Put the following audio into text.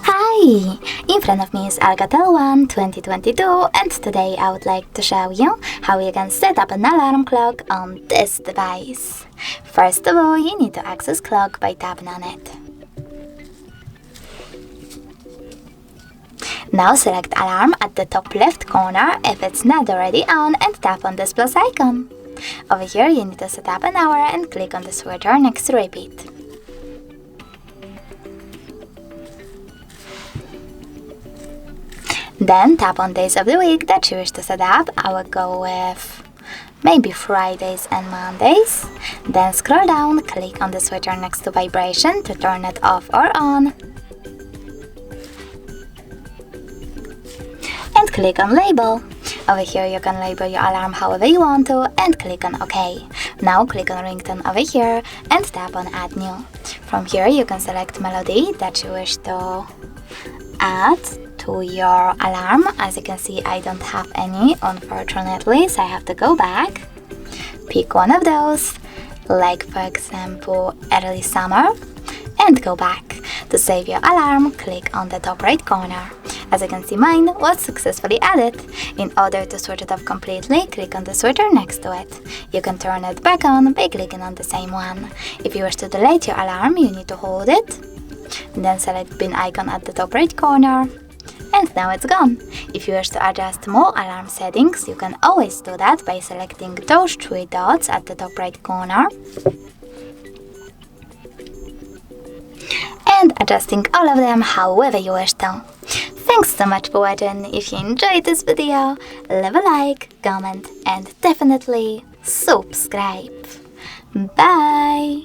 Hi! In front of me is ALCATEL One 2022, and today I would like to show you how you can set up an alarm clock on this device. First of all, you need to access clock by tapping on it. Now select alarm at the top left corner if it's not already on and tap on this plus icon. Over here you need to set up an hour and click on the switcher next to repeat. Then tap on days of the week that you wish to set up. I will go with maybe Fridays and Mondays. Then scroll down, click on the switcher next to vibration to turn it off or on. And click on label. Over here you can label your alarm however you want to and click on OK. Now click on ringtone over here and tap on add new. From here you can select melody that you wish to add to your alarm. As you can see, I don't have any, unfortunately, so I have to go back. Pick one of those, like for example early summer, and go back. To save your alarm, click on the top right corner. As you can see, mine was successfully added. In order to switch it off completely, click on the switcher next to it. You can turn it back on by clicking on the same one. If you wish to delete your alarm, you need to hold it, then select pin icon at the top right corner, and now it's gone. If you wish to adjust more alarm settings, you can always do that by selecting those three dots at the top right corner and adjusting all of them however you wish to. Thanks so much for watching. If you enjoyed this video, leave a like, comment and definitely subscribe. Bye!